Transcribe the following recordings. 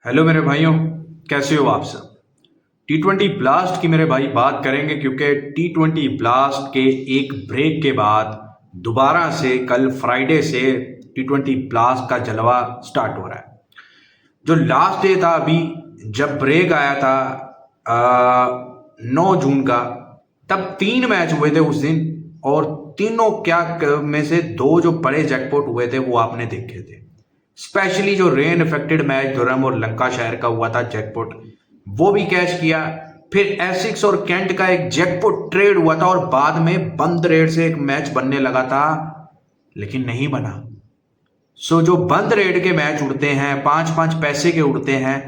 Hello मेरे भाइयों, कैसे हो आप सब। T20 ब्लास्ट की मेरे भाई बात करेंगे क्योंकि T20 ब्लास्ट के एक ब्रेक के बाद दोबारा से कल फ्राइडे से T20 ब्लास्ट का जलवा स्टार्ट हो रहा है। जो लास्ट डे था अभी, जब ब्रेक आया था 9 जून का, तब 3 मैच हुए थे उस दिन। और तीनों क्या में से दो जो बड़े जैकपॉट हुए थे वो आपने देखे थे। स्पेशली जो रेन इफेक्टेड मैच धुरम और लंकाशायर का हुआ था जैकपॉट, वो भी कैश किया। फिर एसिक्स और कैंट का एक जैकपॉट ट्रेड हुआ था और बाद में बंद रेट से एक मैच बनने लगा था, लेकिन नहीं बना। जो बंद रेट के मैच उड़ते हैं, 5-5 पैसे के उड़ते हैं,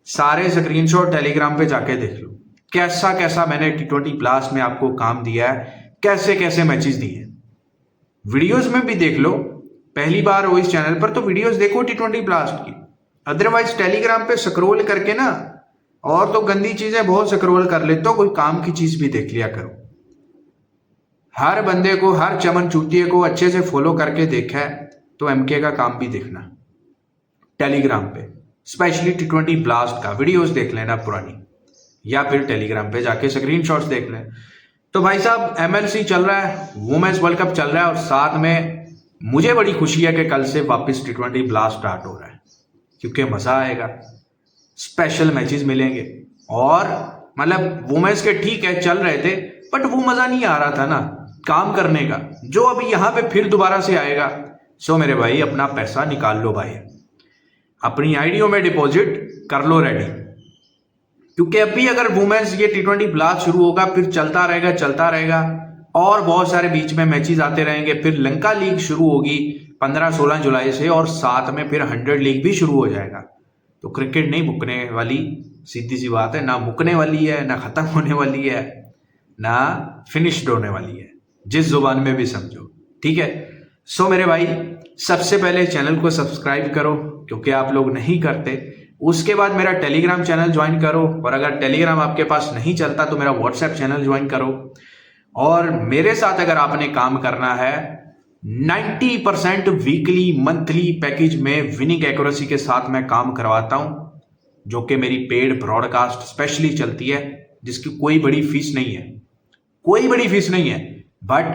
सारे स्क्रीनशॉट टेलीग्राम पे जाके देख लो। कैसा कैसा मैंने T20 ब्लास्ट में आपको काम दिया है, कैसे कैसे मैचेस दिए हैं। वीडियोस में भी देख लो। पहली बार हो इस चैनल पर तो वीडियोस देखो T20 ब्लास्ट की। अदरवाइज टेलीग्राम पे स्क्रॉल करके ना, और तो गंदी चीजें बहुत स्क्रॉल कर लेते हो, कोई काम की चीज भी देख लिया करो। हर बंदे को, हर चमन चूतिए को अच्छे से फॉलो करके देखा है तो एमके का काम भी देखना टेलीग्राम पे। स्पेशली T20 ब्लास्ट का वीडियोस देख लेना पुरानी, या फिर टेलीग्राम पे जाके स्क्रीनशॉट्स देख लें। तो भाई साहब, एमएलसी चल रहा है, वुमेन्स वर्ल्ड कप चल रहा है, और साथ में मुझे बड़ी खुशी है कि कल से वापस T20 ब्लास्ट स्टार्ट हो रहा है, क्योंकि मजा आएगा, स्पेशल मैचेस मिलेंगे। और मतलब वुमेन्स के ठीक है चल रहे थे, बट वो मजा नहीं आ रहा था ना काम करने का, जो अभी यहां पे फिर दोबारा से आएगा। सो मेरे भाई, अपना पैसा निकाल लो भाई, अपनी आईडियो में डिपॉजिट कर लो रेडी, क्योंकि अभी अगर वुमेन्स ये T20 ब्लास्ट शुरू होगा फिर चलता रहेगा चलता रहेगा, और बहुत सारे बीच में मैचेस आते रहेंगे। फिर लंका लीग शुरू होगी 15-16 जुलाई से, और साथ में फिर 100 लीग भी शुरू हो जाएगा। तो क्रिकेट नहीं मुकने वाली, सीधी सी बात है, ना मुकने वाली है, ना खत्म होने वाली है, ना फिनिश्ड होने वाली है, जिस जुबान में भी समझो। ठीक है। सो मेरे भाई, सबसे पहले चैनल को सब्सक्राइब करो, क्योंकि आप लोग नहीं करते। उसके बाद मेरा टेलीग्राम चैनल ज्वाइन करो, और अगर टेलीग्राम आपके पास नहीं चलता तो मेरा व्हाट्सएप चैनल ज्वाइन करो। और मेरे साथ अगर आपने काम करना है, 90% वीकली मंथली पैकेज में विनिंग एक्यूरेसी के साथ मैं काम करवाता हूं, जो कि मेरी पेड ब्रॉडकास्ट स्पेशली चलती है, जिसकी कोई बड़ी फीस नहीं है, कोई बड़ी फीस नहीं है। बट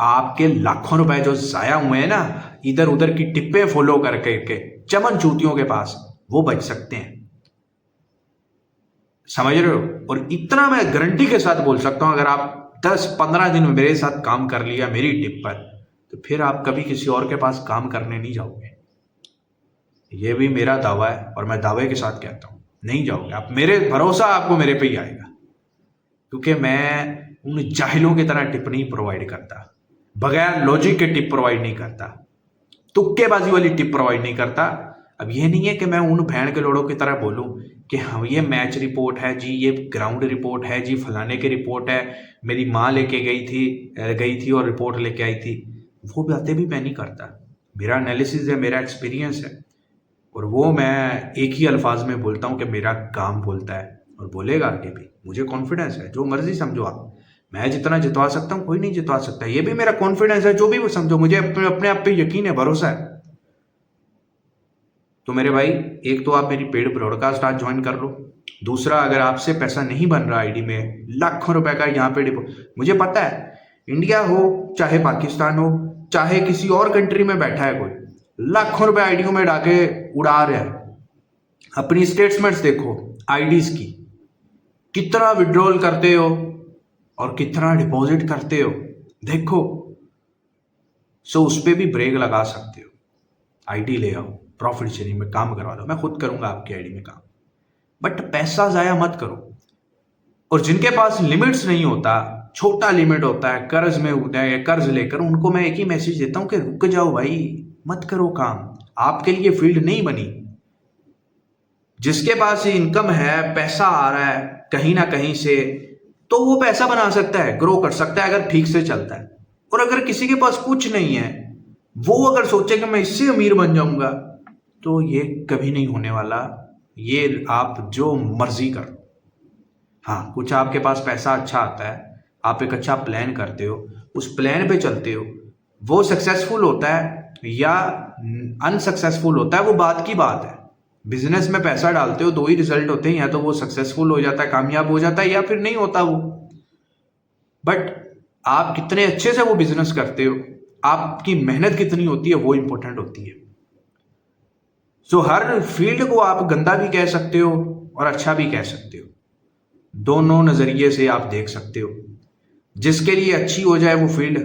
आपके लाखों रुपए जो जाया हुए हैं ना इधर उधर की टिप्पे फॉलो करके के चमन चूतियों के पास, वो बच सकते हैं। समझ रहे हो। और इतना मैं गारंटी के साथ बोल सकता हूं, अगर आप 10-15 दिन मेरे साथ काम कर लिया मेरी टिप पर, तो फिर आप कभी किसी और के पास काम करने नहीं जाओगे। ये भी मेरा दावा है, और मैं दावे के साथ कहता हूं, नहीं जाओगे आप। मेरे भरोसा आपको मेरे पे ही आएगा, क्योंकि मैं उन जाहिलों की तरह टिप नहीं प्रोवाइड करता, बगैर लॉजिक के टिप प्रोवाइड नहीं करता, तुक्केबाजी वाली टिप प्रोवाइड नहीं करता। अब ये नहीं है कि मैं उन भैंड के लोड़ों की तरह बोलूं कि हाँ ये मैच रिपोर्ट है जी, ये ग्राउंड रिपोर्ट है जी, फलाने की रिपोर्ट है, मेरी माँ लेके गई थी और रिपोर्ट लेके आई थी। वो बातें भी मैं नहीं करता। मेरा एनालिसिस है, मेरा एक्सपीरियंस है, और वो मैं एक ही अल्फाज में बोलता हूँ कि मेरा काम बोलता है, और बोलेगा आगे भी। मुझे कॉन्फिडेंस है, जो मर्जी समझो आप। मैं जितना जितवा सकता हूँ कोई नहीं जितवा सकता, ये भी मेरा कॉन्फिडेंस है। जो भी वो समझो, मुझे अपने आप पे यकीन है, भरोसा है। तो मेरे भाई, एक तो आप मेरी पेड ब्रॉडकास्ट आज ज्वाइन कर लो। दूसरा, अगर आपसे पैसा नहीं बन रहा आईडी में, लाखों रुपए का यहाँ पे डिपो, मुझे पता है, इंडिया हो चाहे पाकिस्तान हो चाहे किसी और कंट्री में बैठा है कोई, लाखों रुपए आईडियों में डाके उड़ा रहा है। अपनी स्टेटमेंट्स देखो आईडीज की, कितना विड्रॉल करते हो और कितना डिपॉजिट करते हो, देखो। उस पर भी ब्रेक लगा सकते हो। आईडी ले आओ, प्रॉफिट शेयरिंग में काम करवा दो, मैं खुद करूंगा आपकी आईडी में काम, बट पैसा जाया मत करो। और जिनके पास लिमिट्स नहीं होता, छोटा लिमिट होता है, कर्ज में होता है या कर्ज लेकर, उनको मैं एक ही मैसेज देता हूं कि रुक जाओ भाई, मत करो काम, आपके लिए फील्ड नहीं बनी। जिसके पास इनकम है, पैसा आ रहा है कहीं ना कहीं से, तो वो पैसा बना सकता है, ग्रो कर सकता है, अगर ठीक से चलता है। और अगर किसी के पास कुछ नहीं है, वो अगर सोचे कि मैं इससे अमीर बन जाऊंगा, तो ये कभी नहीं होने वाला। ये आप जो मर्जी करो। हाँ, कुछ आपके पास पैसा अच्छा आता है, आप एक अच्छा प्लान करते हो, उस प्लान पे चलते हो, वो सक्सेसफुल होता है या अनसक्सेसफुल होता है, वो बात की बात है। बिजनेस में पैसा डालते हो, दो ही रिजल्ट होते हैं, या तो वो सक्सेसफुल हो जाता है, कामयाब हो जाता है, या फिर नहीं होता वो। बट आप कितने अच्छे से वो बिजनेस करते हो, आपकी मेहनत कितनी होती है, वो इंपॉर्टेंट होती है। सो हर फील्ड को आप गंदा भी कह सकते हो और अच्छा भी कह सकते हो, दोनों नजरिए से आप देख सकते हो। जिसके लिए अच्छी हो जाए वो फील्ड,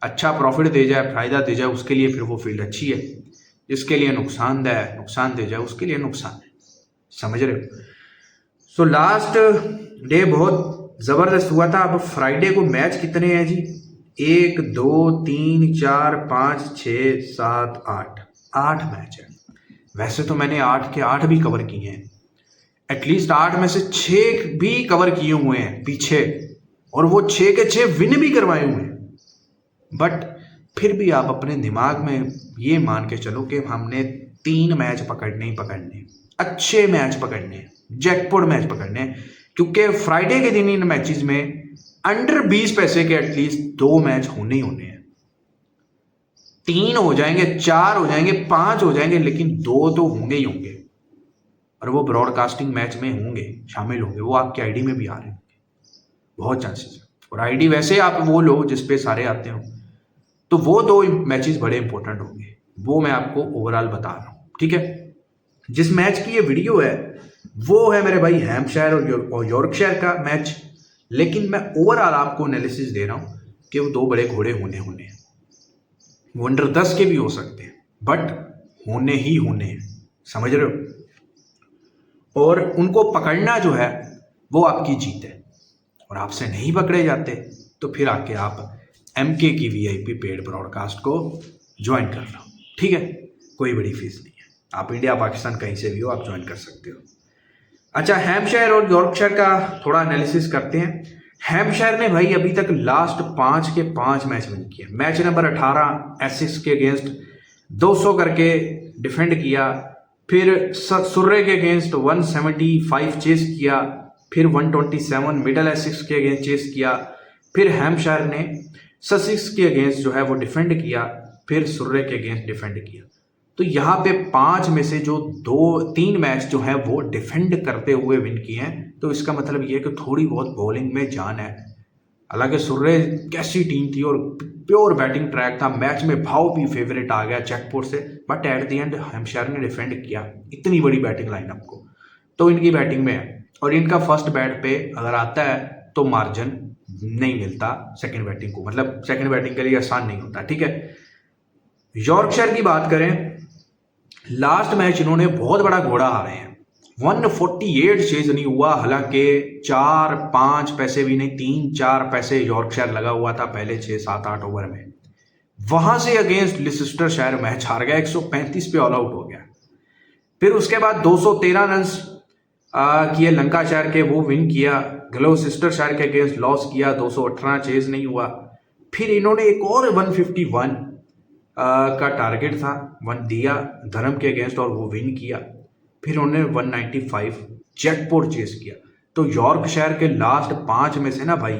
अच्छा प्रॉफिट दे जाए, फायदा दे जाए, उसके लिए फिर वो फील्ड अच्छी है। जिसके लिए नुकसान दे जाए, उसके लिए नुकसान है। समझ रहे हो? सो लास्ट डे बहुत जबरदस्त हुआ था। अब फ्राइडे को मैच कितने हैं जी? 1 2 3 4 5 6 7 8, 8 मैच है। वैसे तो मैंने 8 के 8 भी कवर किए हैं, एटलीस्ट 8 में से 6 भी कवर किए हुए हैं पीछे, और वो 6 के 6 विन भी करवाए हुए हैं। बट फिर भी आप अपने दिमाग में ये मान के चलो कि हमने 3 मैच पकड़ने ही पकड़ने, अच्छे मैच पकड़ने, जैकपॉट मैच पकड़ने, क्योंकि फ्राइडे के दिन इन मैचेस में अंडर 20 पैसे के एटलीस्ट 2 मैच होने ही होने हैं। 3 हो जाएंगे, 4 हो जाएंगे, 5 हो जाएंगे, लेकिन 2 तो होंगे ही होंगे, और वो ब्रॉडकास्टिंग मैच में होंगे, शामिल होंगे, वो आपकी आईडी में भी आ रहे होंगे, बहुत चांसेस है। और आईडी वैसे आप वो लो जिसपे सारे आते हो, तो वो 2 मैचेस बड़े इंपॉर्टेंट होंगे, वो मैं आपको ओवरऑल बता रहा हूँ। ठीक है, जिस मैच की ये वीडियो है वो है मेरे भाई हैम्पशायर और यॉर्कशायर का मैच, लेकिन मैं ओवरऑल आपको एनालिसिस दे रहा हूँ कि वो 2 बड़े घोड़े होने हैं। वो अंडर 10 के भी हो सकते हैं, बट होने ही होने हैं। समझ रहे हो? और उनको पकड़ना जो है वो आपकी जीत है, और आपसे नहीं पकड़े जाते तो फिर आके आप MK की VIP पेड ब्रॉडकास्ट को ज्वाइन कर लो। ठीक है, कोई बड़ी फीस नहीं है, आप इंडिया पाकिस्तान कहीं से भी हो, आप ज्वाइन कर सकते हो। अच्छा, हैम्पशायर और यॉर्कशायर का थोड़ा एनालिसिस करते हैं। हैम्पशायर ने भाई अभी तक लास्ट 5 के 5 मैच विन किए। मैच नंबर 18 एसिक्स के अगेंस्ट 200 करके डिफेंड किया, फिर सुर्रे के अगेंस्ट 175 चेस किया, फिर 127 मिडल एसिक्स के अगेंस्ट चेस किया, फिर हैम्पशायर ने ससिक्स के अगेंस्ट जो है वो डिफेंड किया, फिर सुर्रे के अगेंस्ट डिफेंड किया। तो यहाँ पे 5 में से जो 3 मैच जो है वो डिफेंड करते हुए विन किए हैं, तो इसका मतलब ये है कि थोड़ी बहुत बॉलिंग में जान है। हालांकि सुर्रे कैसी टीम थी और प्योर बैटिंग ट्रैक था, मैच में भाव भी फेवरेट आ गया जैकपॉट से, but at the end Hampshire ने डिफेंड किया इतनी बड़ी बैटिंग लाइनअप को, तो इनकी बैटिंग में है। और इनका फर्स्ट बैट पे अगर आता है तो मार्जिन नहीं मिलता सेकंड बैटिंग को, मतलब सेकंड बैटिंग के लिए आसान नहीं होता। ठीक है, यॉर्कशायर की बात करें, लास्ट मैच इन्होंने बहुत बड़ा घोड़ा हारे हैं, 148 चेज नहीं हुआ, हालांकि 4-5 पैसे भी नहीं, 3-4 पैसे यॉर्कशायर लगा हुआ था पहले 6-7-8 ओवर में। वहां से अगेंस्ट लिसेस्टरशायर मैच हार गया, 135 पे ऑल आउट हो गया। फिर उसके बाद 213 रन किए लंकाशायर के, वो विन किया। ग्लौसिस्टरशायर के अगेंस्ट लॉस किया, 218 चेज नहीं हुआ। फिर इन्होंने एक और 151 का टारगेट था, 1 दिया धर्म के अगेंस्ट और वो विन किया। फिर उन्होंने 195 जैकपॉट चेस किया। तो यॉर्कशायर के लास्ट 5 में से ना भाई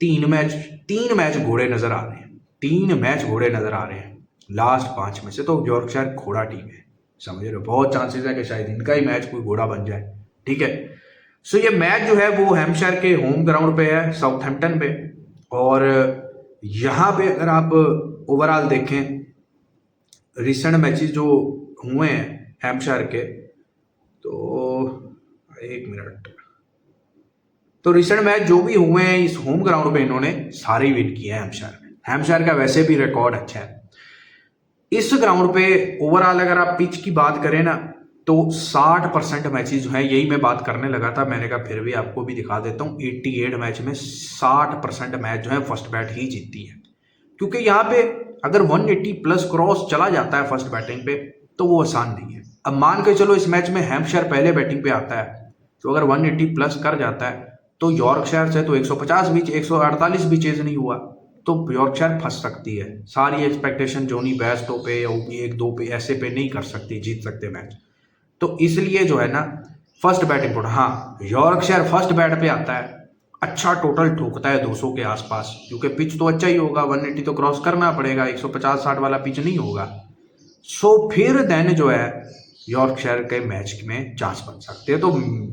3 मैच घोड़े नजर आ रहे हैं, 3 मैच घोड़े नजर आ रहे हैं लास्ट 5 में से। तो यॉर्कशायर घोड़ा टीम है, समझ रहे हो? बहुत चांसेस है कि शायद इनका ही मैच कोई घोड़ा बन जाए। ठीक है, सो ये मैच जो है वो हैम्पशायर के होम ग्राउंड पे है, साउथहैम्पटन पे। और यहाँ पे अगर आप ओवरऑल देखें रिसेंट मैचेस जो हुए हैं हैम्पशायर के, तो एक मिनट, तो रिसेंट मैच जो भी हुए हैं इस होम ग्राउंड पे इन्होंने सारे विन किए हैं हैम्पशायर ने। हैम्पशायर का वैसे भी रिकॉर्ड अच्छा है इस ग्राउंड पे। ओवरऑल अगर आप पिच की बात करें ना, तो 60% मैचेस जो है, यही मैं बात करने लगा था, मैंने कहा फिर भी आपको भी दिखा देता हूँ। 88 मैच में 60% मैच जो है फर्स्ट बैट ही जीतती है, क्योंकि यहाँ पे अगर 180 प्लस क्रॉस चला जाता है फर्स्ट बैटिंग पे तो वो आसान नहीं है। अब मान के चलो इस मैच में हैम्पशायर पहले बैटिंग पे आता है, तो अगर 180 प्लस कर जाता है तो यॉर्कशायर से तो 150 भी, 148 भी चेज नहीं हुआ, तो यॉर्कशायर फंस सकती है। सारी एक्सपेक्टेशन जोनी बेस्टो पे या 1-2 पे ऐसे पे नहीं कर सकती, जीत सकते मैच। तो इसलिए जो है ना फर्स्ट बैट इंपॉर्टेंट। हाँ, यॉर्कशायर फर्स्ट बैट पे आता है, अच्छा टोटल ठोकता है 200 के आसपास, क्योंकि पिच तो अच्छा ही होगा, 180 तो क्रॉस करना पड़ेगा, 150-60 वाला पिच नहीं होगा। सो फिर देन जो है यॉर्कशायर के मैच में चांस बन सकते हैं। तो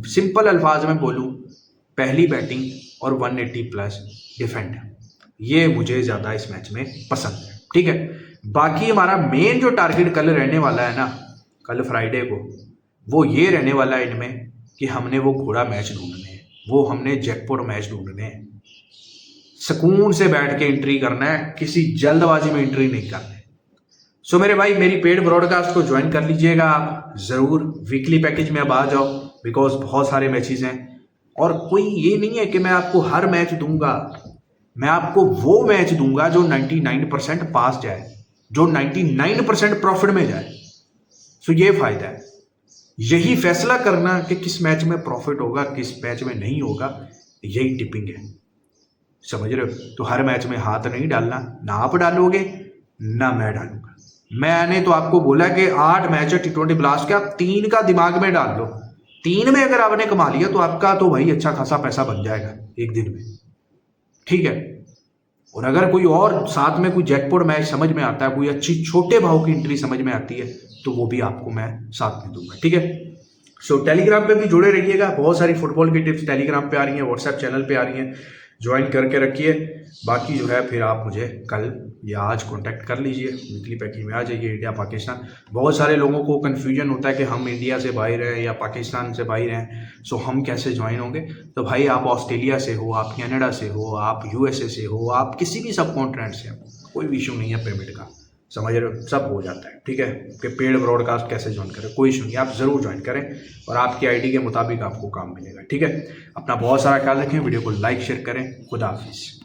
सिंपल अल्फाज में बोलूँ, पहली बैटिंग और 180 प्लस डिफेंड, ये मुझे ज़्यादा इस मैच में पसंद है। ठीक है, बाकी हमारा मेन जो टारगेट कल रहने वाला है ना, कल फ्राइडे को, वो ये रहने वाला है इनमें कि हमने वो घोड़ा मैच ढूंढने हैं, वो हमने जैकपॉट मैच ढूंढने हैं। सुकून से बैठ के एंट्री करना है, किसी जल्दबाजी में एंट्री नहीं करना है। सो मेरे भाई, मेरी पेड ब्रॉडकास्ट को ज्वाइन कर लीजिएगा आप ज़रूर। वीकली पैकेज में अब आ जाओ, बिकॉज बहुत सारे मैचेस हैं और कोई ये नहीं है कि मैं आपको हर मैच दूंगा। मैं आपको वो मैच दूंगा जो 99% पास जाए, जो 99% प्रॉफिट में जाए। सो ये फायदा है, यही फैसला करना कि किस मैच में प्रॉफिट होगा, किस मैच में नहीं होगा, यही टिपिंग है। समझ रहे हो? तो हर मैच में हाथ नहीं डालना, ना आप डालोगे ना मैं डालूंगा। मैंने तो आपको बोला कि 8 मैच है T20 ब्लास्ट के, आप 3 का दिमाग में डाल लो। 3 में अगर आपने कमा लिया तो आपका तो भाई अच्छा खासा पैसा बन जाएगा एक दिन में। ठीक है, और अगर कोई और साथ में कोई जैकपॉट मैच समझ में आता है, कोई अच्छी छोटे भाव की एंट्री समझ में आती है, तो वो भी आपको मैं साथ में दूंगा। ठीक है, सो टेलीग्राम पे भी जुड़े रहिएगा, बहुत सारी फुटबॉल की टिप्स टेलीग्राम पे आ रही हैं, व्हाट्सएप चैनल पे आ रही हैं, ज्वाइन करके रखिए। बाकी जो है फिर आप मुझे कल या आज कांटेक्ट कर लीजिए, वीकली पैकेज में आ जाइए। इंडिया पाकिस्तान, बहुत सारे लोगों को कन्फ्यूजन होता है कि हम इंडिया से बाहर हैं या पाकिस्तान से बाहर हैं, सो हम कैसे ज्वाइन होंगे। तो भाई, आप ऑस्ट्रेलिया से हो, आप कनाडा से हो, आप USA से हो, आप किसी भी सब कॉन्टिनेंट से हो, कोई भी इशू नहीं है पेमेंट का। समझ रहे हो? सब हो जाता है। ठीक है, कि पेड ब्रॉडकास्ट कैसे ज्वाइन करें, कोई इशू नहीं, आप ज़रूर ज्वाइन करें और आपकी ID के मुताबिक आपको काम मिलेगा। ठीक है, अपना बहुत सारा ख्याल रखें, वीडियो को लाइक शेयर करें। खुदा हाफिज़।